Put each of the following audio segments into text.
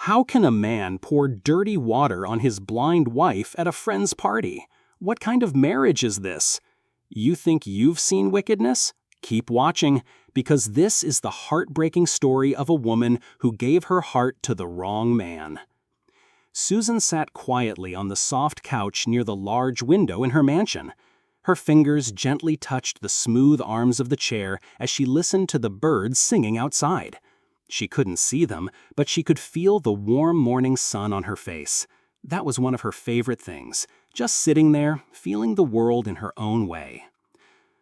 How can a man pour dirty water on his blind wife at a friend's party? What kind of marriage is this? You think you've seen wickedness? Keep watching, because this is the heartbreaking story of a woman who gave her heart to the wrong man. Susan sat quietly on the soft couch near the large window in her mansion. Her fingers gently touched the smooth arms of the chair as she listened to the birds singing outside. She couldn't see them, but she could feel the warm morning sun on her face. That was one of her favorite things, just sitting there, feeling the world in her own way.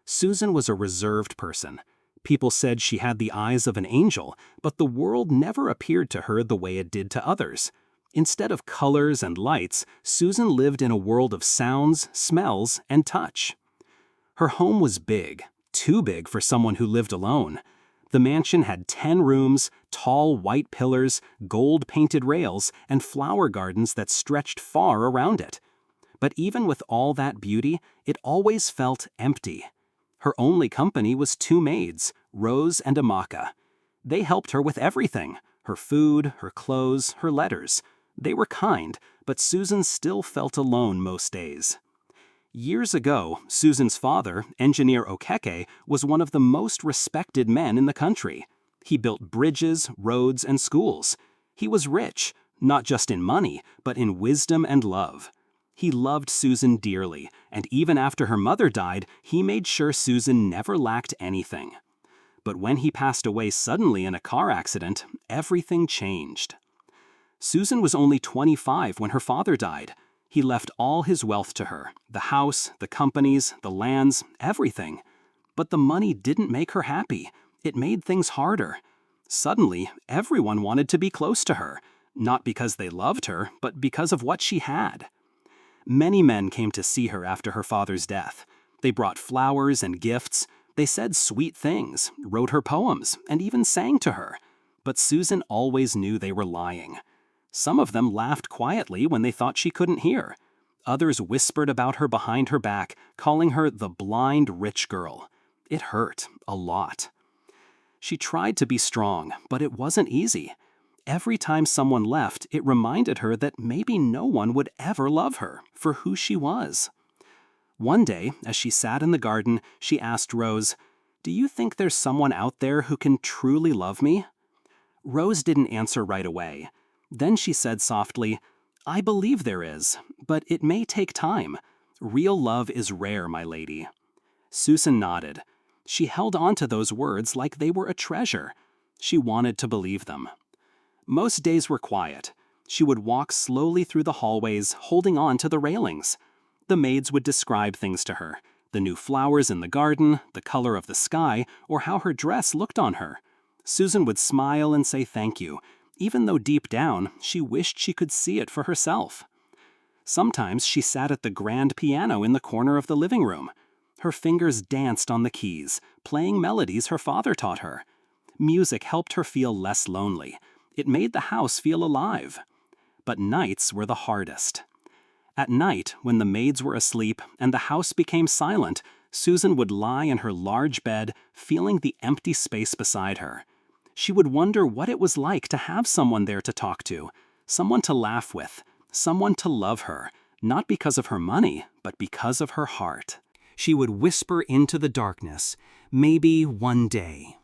Susan was a reserved person. People said she had the eyes of an angel, but the world never appeared to her the way it did to others. Instead of colors and lights, Susan lived in a world of sounds, smells, and touch. Her home was big, too big for someone who lived alone. The mansion had 10 rooms, tall white pillars, gold-painted rails, and flower gardens that stretched far around it. But even with all that beauty, it always felt empty. Her only company was 2 maids, Rose and Amaka. They helped her with everything: her food, her clothes, her letters. They were kind, but Susan still felt alone most days. Years ago, Susan's father, Engineer Okeke, was one of the most respected men in the country. He built bridges, roads, and schools. He was rich, not just in money, but in wisdom and love. He loved Susan dearly, and even after her mother died, he made sure Susan never lacked anything. But when he passed away suddenly in a car accident, everything changed. Susan was only 25 when her father died. He left all his wealth to her, the house, the companies, the lands, everything. But the money didn't make her happy. It made things harder. Suddenly, everyone wanted to be close to her, not because they loved her, but because of what she had. Many men came to see her after her father's death. They brought flowers and gifts. They said sweet things, wrote her poems, and even sang to her. But Susan always knew they were lying. Some of them laughed quietly when they thought she couldn't hear. Others whispered about her behind her back, calling her the blind rich girl. It hurt a lot. She tried to be strong, but it wasn't easy. Every time someone left, it reminded her that maybe no one would ever love her for who she was. One day, as she sat in the garden, she asked Rose, "Do you think there's someone out there who can truly love me?" Rose didn't answer right away. Then she said softly, "I believe there is, but it may take time. Real love is rare, my lady." Susan nodded. She held on to those words like they were a treasure. She wanted to believe them. Most days were quiet. She would walk slowly through the hallways, holding on to the railings. The maids would describe things to her: the new flowers in the garden, the color of the sky, or how her dress looked on her. Susan would smile and say thank you, even though deep down she wished she could see it for herself. Sometimes she sat at the grand piano in the corner of the living room. Her fingers danced on the keys, playing melodies her father taught her. Music helped her feel less lonely. It made the house feel alive. But nights were the hardest. At night, when the maids were asleep and the house became silent, Susan would lie in her large bed, feeling the empty space beside her. She would wonder what it was like to have someone there to talk to, someone to laugh with, someone to love her, not because of her money, but because of her heart. She would whisper into the darkness, "Maybe one day."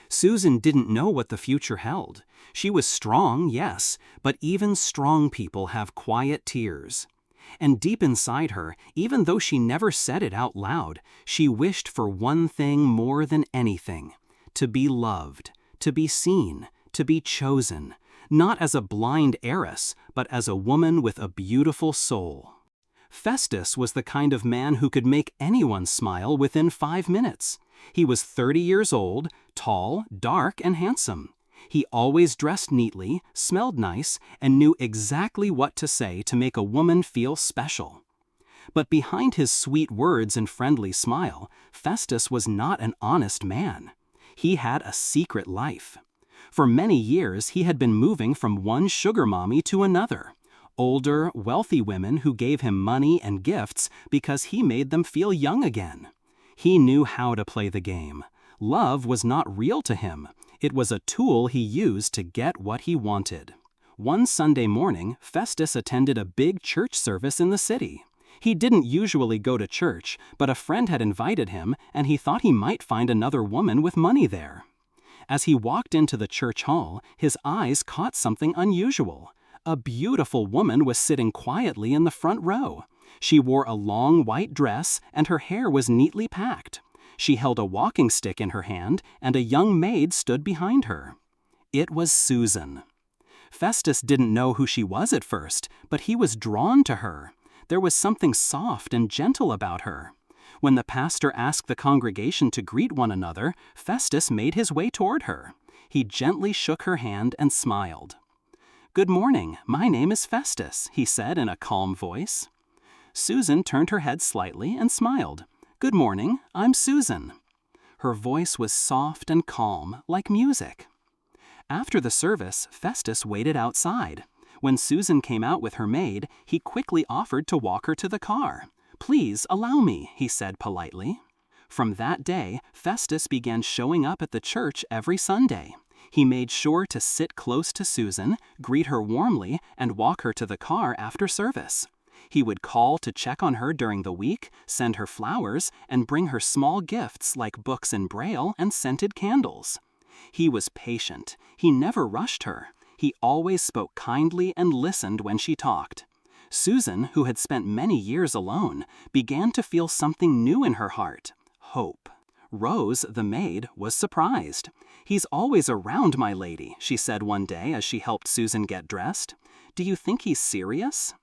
Susan didn't know what the future held. She was strong, yes, but even strong people have quiet tears. And deep inside her, even though she never said it out loud, she wished for one thing more than anything: to be loved, to be seen, to be chosen, not as a blind heiress, but as a woman with a beautiful soul. Festus was the kind of man who could make anyone smile within 5 minutes. He was 30 years old, tall, dark, and handsome. He always dressed neatly, smelled nice, and knew exactly what to say to make a woman feel special. But behind his sweet words and friendly smile, Festus was not an honest man. He had a secret life. For many years, he had been moving from one sugar mommy to another. Older, wealthy women who gave him money and gifts because he made them feel young again. He knew how to play the game. Love was not real to him. It was a tool he used to get what he wanted. One Sunday morning, Festus attended a big church service in the city. He didn't usually go to church, but a friend had invited him, and he thought he might find another woman with money there. As he walked into the church hall, his eyes caught something unusual. A beautiful woman was sitting quietly in the front row. She wore a long white dress, and her hair was neatly packed. She held a walking stick in her hand, and a young maid stood behind her. It was Susan. Festus didn't know who she was at first, but he was drawn to her. There was something soft and gentle about her. When the pastor asked the congregation to greet one another, Festus made his way toward her. He gently shook her hand and smiled. "Good morning, my name is Festus," he said in a calm voice. Susan turned her head slightly and smiled. "Good morning, I'm Susan." Her voice was soft and calm, like music. After the service, Festus waited outside. When Susan came out with her maid, he quickly offered to walk her to the car. "Please allow me," he said politely. From that day, Festus began showing up at the church every Sunday. He made sure to sit close to Susan, greet her warmly, and walk her to the car after service. He would call to check on her during the week, send her flowers, and bring her small gifts like books in Braille and scented candles. He was patient. He never rushed her. He always spoke kindly and listened when she talked. Susan, who had spent many years alone, began to feel something new in her heart: hope. Rose, the maid, was surprised. "He's always around, my lady," she said one day as she helped Susan get dressed. "Do you think he's serious?"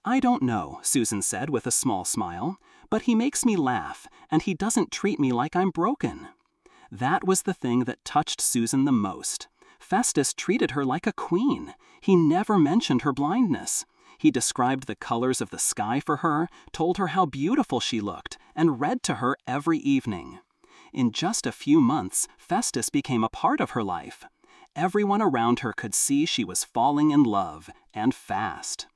"I don't know," Susan said with a small smile, "but he makes me laugh, and he doesn't treat me like I'm broken." That was the thing that touched Susan the most. Festus treated her like a queen. He never mentioned her blindness. He described the colors of the sky for her, told her how beautiful she looked, and read to her every evening. In just a few months, Festus became a part of her life. Everyone around her could see she was falling in love, and fast.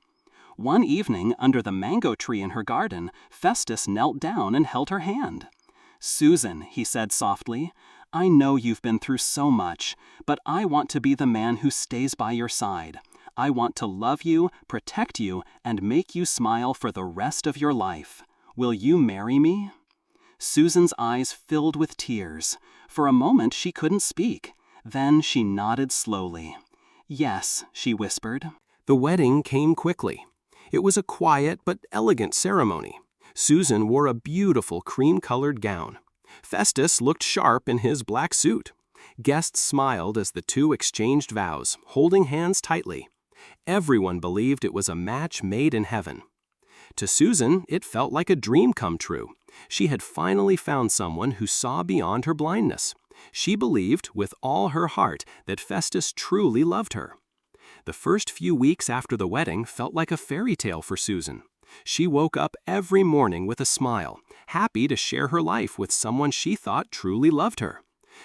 One evening, under the mango tree in her garden, Festus knelt down and held her hand. "Susan," he said softly, "I know you've been through so much, but I want to be the man who stays by your side. I want to love you, protect you, and make you smile for the rest of your life. Will you marry me?" Susan's eyes filled with tears. For a moment she couldn't speak. Then she nodded slowly. "Yes," she whispered. The wedding came quickly. It was a quiet but elegant ceremony. Susan wore a beautiful cream-colored gown. Festus looked sharp in his black suit. Guests smiled as the two exchanged vows, holding hands tightly. Everyone believed it was a match made in heaven. To Susan, it felt like a dream come true. She had finally found someone who saw beyond her blindness. She believed with all her heart that Festus truly loved her. The first few weeks after the wedding felt like a fairy tale for Susan. She woke up every morning with a smile, happy to share her life with someone she thought truly loved her.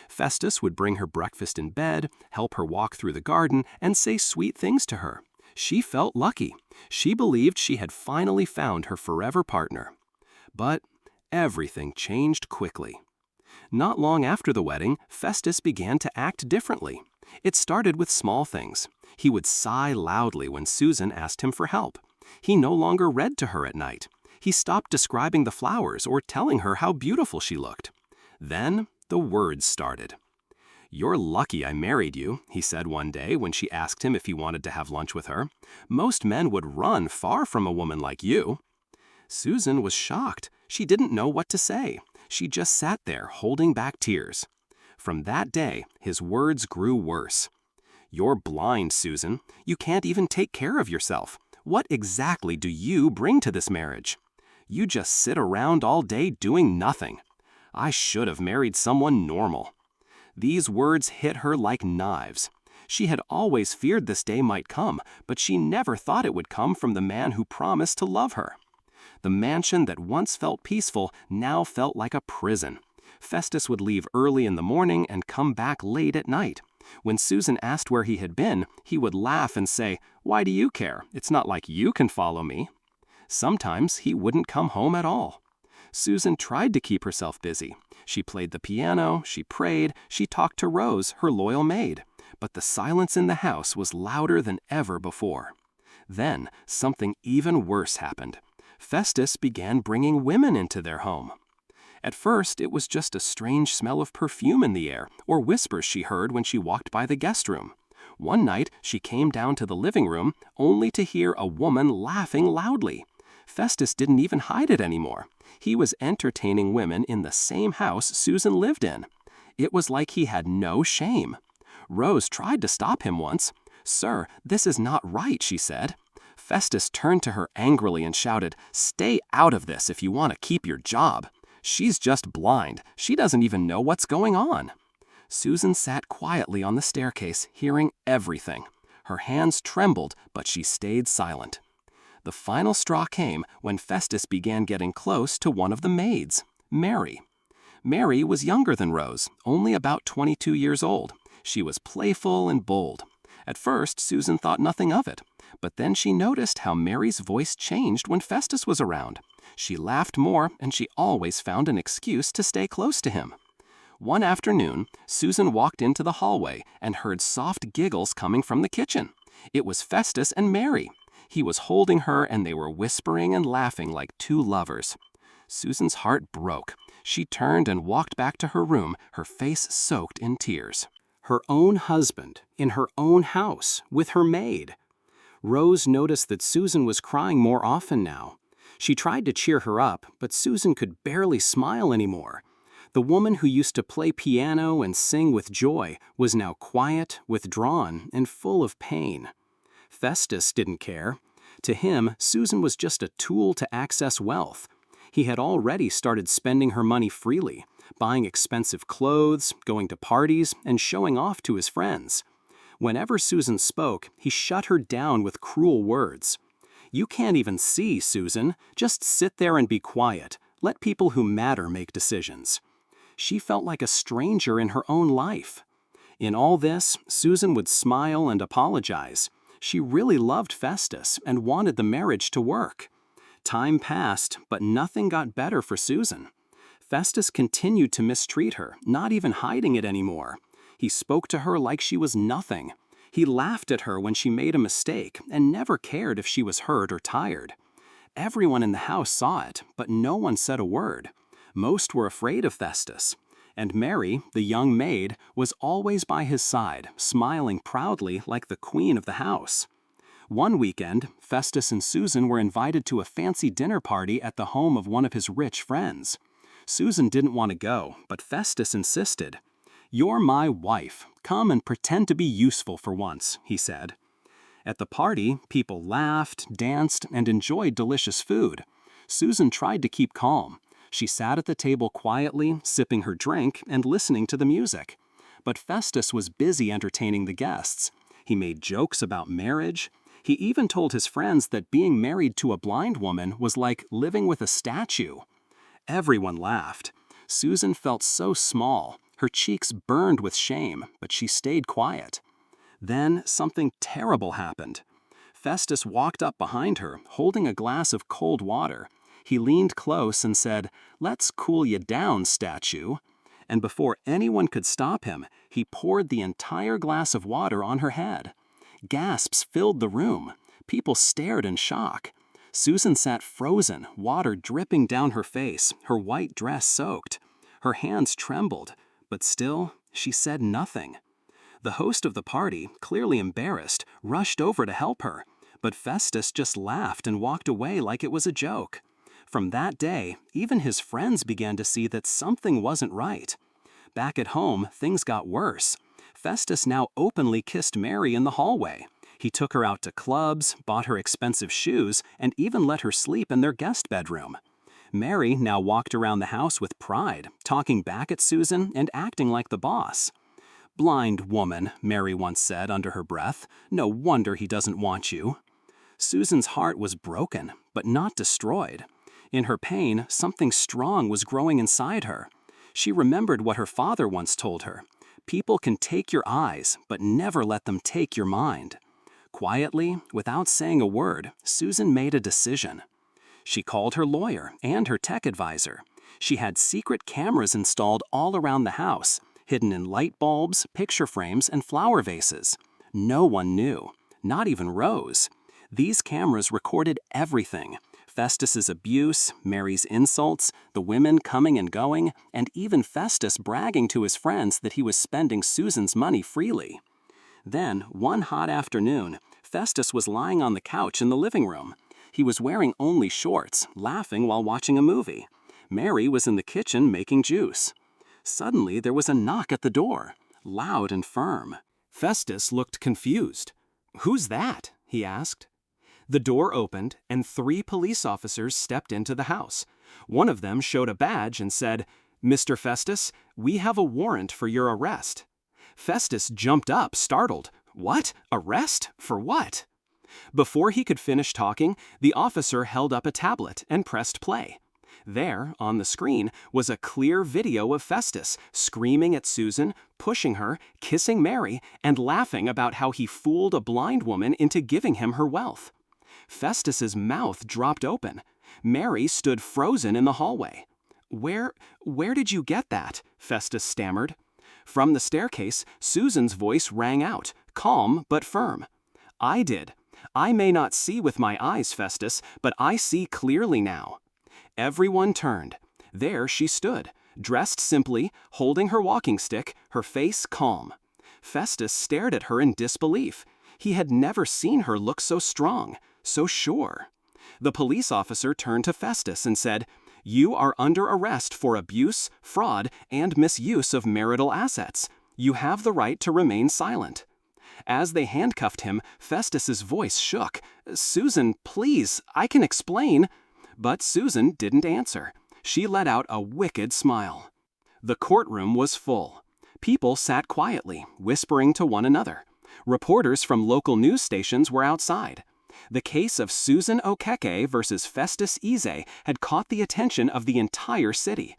Festus would bring her breakfast in bed, help her walk through the garden, and say sweet things to her. She felt lucky. She believed she had finally found her forever partner. But everything changed quickly. Not long after the wedding, Festus began to act differently. It started with small things. He would sigh loudly when Susan asked him for help. He no longer read to her at night. He stopped describing the flowers or telling her how beautiful she looked. Then the words started. "You're lucky I married you," he said one day when she asked him if he wanted to have lunch with her. "Most men would run far from a woman like you." Susan was shocked. She didn't know what to say. She just sat there holding back tears. From that day, his words grew worse. "You're blind, Susan. You can't even take care of yourself. What exactly do you bring to this marriage? You just sit around all day doing nothing. I should have married someone normal." These words hit her like knives. She had always feared this day might come, but she never thought it would come from the man who promised to love her. The mansion that once felt peaceful now felt like a prison. Festus would leave early in the morning and come back late at night. When Susan asked where he had been, he would laugh and say, "Why do you care? It's not like you can follow me." Sometimes he wouldn't come home at all. Susan tried to keep herself busy. She played the piano, she prayed, she talked to Rose, her loyal maid. but the silence in the house was louder than ever before. Then, something even worse happened. Festus began bringing women into their home. At first, it was just a strange smell of perfume in the air, or whispers she heard when she walked by the guest room. One night, she came down to the living room, only to hear a woman laughing loudly. Festus didn't even hide it anymore. He was entertaining women in the same house Susan lived in. It was like he had no shame. Rose tried to stop him once. "Sir, this is not right," she said. Festus turned to her angrily and shouted, "Stay out of this if you want to keep your job. She's just blind. She doesn't even know what's going on." Susan sat quietly on the staircase, hearing everything. Her hands trembled, but she stayed silent. The final straw came when Festus began getting close to one of the maids, Mary. Mary was younger than Rose, only about 22 years old. She was playful and bold. At first, Susan thought nothing of it, but then she noticed how Mary's voice changed when Festus was around. She laughed more, and she always found an excuse to stay close to him. One afternoon, Susan walked into the hallway and heard soft giggles coming from the kitchen. It was Festus and Mary. He was holding her, and they were whispering and laughing like two lovers. Susan's heart broke. She turned and walked back to her room, her face soaked in tears. Her own husband, in her own house, with her maid. Rose noticed that Susan was crying more often now. She tried to cheer her up, but Susan could barely smile anymore. The woman who used to play piano and sing with joy was now quiet, withdrawn, and full of pain. Festus didn't care. To him, Susan was just a tool to access wealth. He had already started spending her money freely, buying expensive clothes, going to parties, and showing off to his friends. Whenever Susan spoke, he shut her down with cruel words. "You can't even see, Susan. Just sit there and be quiet. Let people who matter make decisions." She felt like a stranger in her own life. In all this, Susan would smile and apologize. She really loved Festus and wanted the marriage to work. Time passed, but nothing got better for Susan. Festus continued to mistreat her, not even hiding it anymore. He spoke to her like she was nothing. He laughed at her when she made a mistake and never cared if she was hurt or tired. Everyone in the house saw it, but no one said a word. Most were afraid of Festus. And Mary, the young maid, was always by his side, smiling proudly like the queen of the house. One weekend, Festus and Susan were invited to a fancy dinner party at the home of one of his rich friends. Susan didn't want to go, but Festus insisted. "You're my wife. Come and pretend to be useful for once," he said. At the party, people laughed, danced, and enjoyed delicious food. Susan tried to keep calm. She sat at the table quietly, sipping her drink and listening to the music. But Festus was busy entertaining the guests. He made jokes about marriage. He even told his friends that being married to a blind woman was like living with a statue. Everyone laughed. Susan felt so small. Her cheeks burned with shame, but she stayed quiet. Then something terrible happened. Festus walked up behind her, holding a glass of cold water. He leaned close and said, "Let's cool you down, statue." And before anyone could stop him, he poured the entire glass of water on her head. Gasps filled the room. People stared in shock. Susan sat frozen, water dripping down her face, her white dress soaked. Her hands trembled, but still, she said nothing. The host of the party, clearly embarrassed, rushed over to help her, but Festus just laughed and walked away like it was a joke. From that day, even his friends began to see that something wasn't right. Back at home, things got worse. Festus now openly kissed Mary in the hallway. He took her out to clubs, bought her expensive shoes, and even let her sleep in their guest bedroom. Mary now walked around the house with pride, talking back at Susan and acting like the boss. "Blind woman," Mary once said under her breath. "No wonder he doesn't want you." Susan's heart was broken, but not destroyed. In her pain, something strong was growing inside her. She remembered what her father once told her. People can take your eyes, but never let them take your mind. Quietly, without saying a word, Susan made a decision. She called her lawyer and her tech advisor. She had secret cameras installed all around the house. hidden in light bulbs, picture frames, and flower vases. No one knew, not even Rose. These cameras recorded everything: Festus's abuse, Mary's insults, the women coming and going, and even Festus bragging to his friends that he was spending Susan's money freely. Then, one hot afternoon, Festus was lying on the couch in the living room. He was wearing only shorts, laughing while watching a movie. Mary was in the kitchen making juice. Suddenly, there was a knock at the door, loud and firm. Festus looked confused. "Who's that?" he asked. The door opened, and 3 police officers stepped into the house. One of them showed a badge and said, "Mr. Festus, we have a warrant for your arrest." Festus jumped up, startled. "What? Arrest? For what?" Before he could finish talking, the officer held up a tablet and pressed play. There, on the screen, was a clear video of Festus screaming at Susan, pushing her, kissing Mary, and laughing about how he fooled a blind woman into giving him her wealth. Festus's mouth dropped open. Mary stood frozen in the hallway. Where did you get that?" Festus stammered. From the staircase, Susan's voice rang out, calm but firm. "I did. I may not see with my eyes, Festus, but I see clearly now." Everyone turned. There she stood, dressed simply, holding her walking stick, her face calm. Festus stared at her in disbelief. He had never seen her look so strong, so sure. The police officer turned to Festus and said, "You are under arrest for abuse, fraud, and misuse of marital assets. You have the right to remain silent." As they handcuffed him, Festus's voice shook. "Susan, please, I can explain." But Susan didn't answer. She let out a wicked smile. The courtroom was full. People sat quietly, whispering to one another. Reporters from local news stations were outside. The case of Susan Okeke versus Festus Eze had caught the attention of the entire city.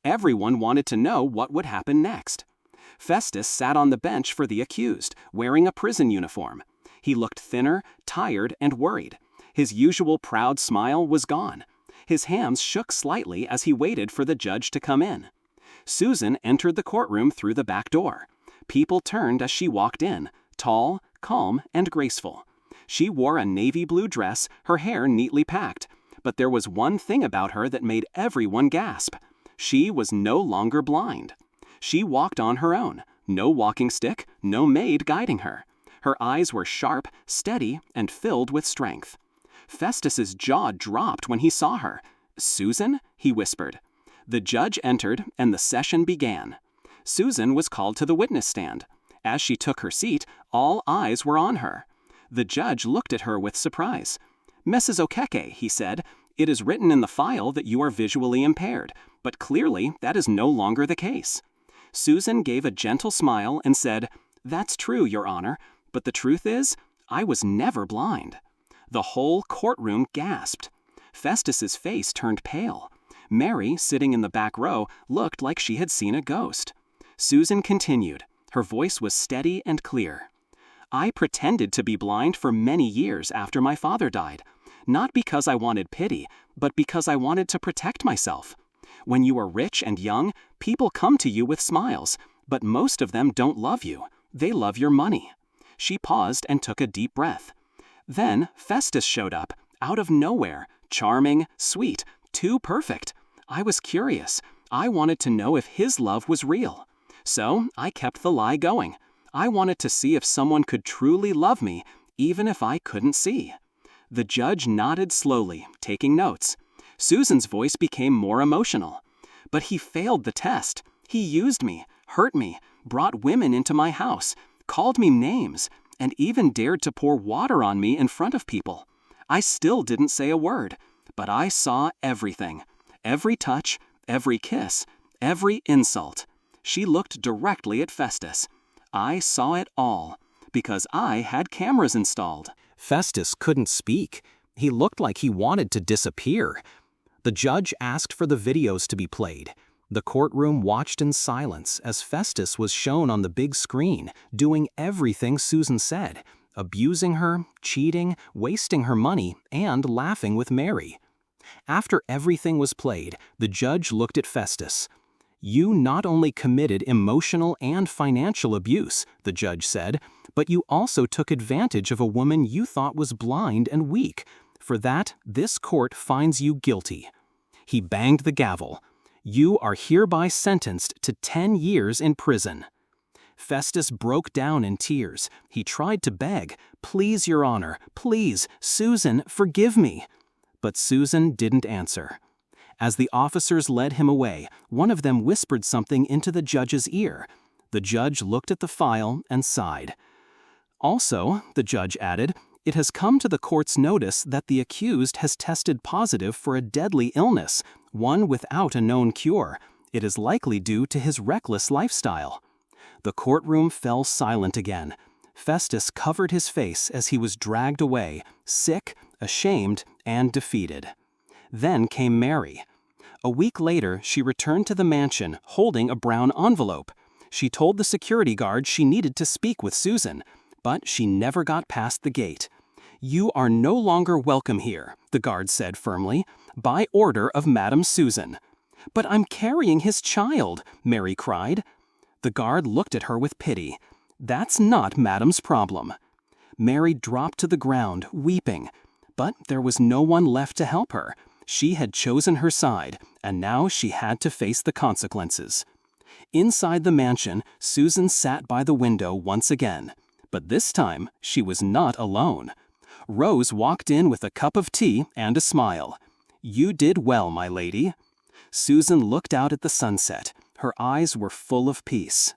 Everyone wanted to know what would happen next. Festus sat on the bench for the accused, wearing a prison uniform. He looked thinner, tired, and worried. His usual proud smile was gone. His hands shook slightly as he waited for the judge to come in. Susan entered the courtroom through the back door. People turned as she walked in, tall, calm, and graceful. She wore a navy blue dress, her hair neatly packed. But there was one thing about her that made everyone gasp. She was no longer blind. She walked on her own, no walking stick, no maid guiding her. Her eyes were sharp, steady, and filled with strength. Festus's jaw dropped when he saw her. "Susan?" he whispered. The judge entered, and the session began. Susan was called to the witness stand. As she took her seat, all eyes were on her. The judge looked at her with surprise. "Mrs. Okeke," he said, "it is written in the file that you are visually impaired, but clearly that is no longer the case." Susan gave a gentle smile and said, "That's true, Your Honor, but the truth is, I was never blind." The whole courtroom gasped. Festus's face turned pale. Mary, sitting in the back row, looked like she had seen a ghost. Susan continued. Her voice was steady and clear. "I pretended to be blind for many years after my father died, not because I wanted pity, but because I wanted to protect myself. When you are rich and young, people come to you with smiles, but most of them don't love you. They love your money." She paused and took a deep breath. Then Festus showed up, out of nowhere, charming, sweet, too perfect. I was curious. I wanted to know if his love was real. So I kept the lie going. I wanted to see if someone could truly love me, even if I couldn't see. The judge nodded slowly, taking notes. Susan's voice became more emotional. "But he failed the test. He used me, hurt me, brought women into my house, called me names, and even dared to pour water on me in front of people. I still didn't say a word, but I saw everything. Every touch, every kiss, every insult." She looked directly at Festus. "I saw it all, because I had cameras installed." Festus couldn't speak. He looked like he wanted to disappear. The judge asked for the videos to be played. The courtroom watched in silence as Festus was shown on the big screen, doing everything Susan said, abusing her, cheating, wasting her money, and laughing with Mary. After everything was played, the judge looked at Festus. You not only committed emotional and financial abuse, the judge said, but you also took advantage of a woman you thought was blind and weak. For that, this court finds you guilty." He banged the gavel. "You are hereby sentenced to 10 years in prison." Festus broke down in tears. He tried to beg, "Please, Your Honor, please, Susan, forgive me." But Susan didn't answer. As the officers led him away, one of them whispered something into the judge's ear. The judge looked at the file and sighed. "Also," the judge added, "it has come to the court's notice that the accused has tested positive for a deadly illness, one without a known cure. It is likely due to his reckless lifestyle." The courtroom fell silent again. Festus covered his face as he was dragged away, sick, ashamed, and defeated. Then came Mary. A week later, she returned to the mansion, holding a brown envelope. She told the security guard she needed to speak with Susan, but she never got past the gate. "You are no longer welcome here," the guard said firmly, "by order of Madam Susan." "But I'm carrying his child," Mary cried. The guard looked at her with pity. "That's not Madam's problem." Mary dropped to the ground, weeping. But there was no one left to help her. She had chosen her side, and now she had to face the consequences. Inside the mansion, Susan sat by the window once again. But this time, she was not alone. Rose walked in with a cup of tea and a smile. "You did well, my lady." Susan looked out at the sunset. Her eyes were full of peace.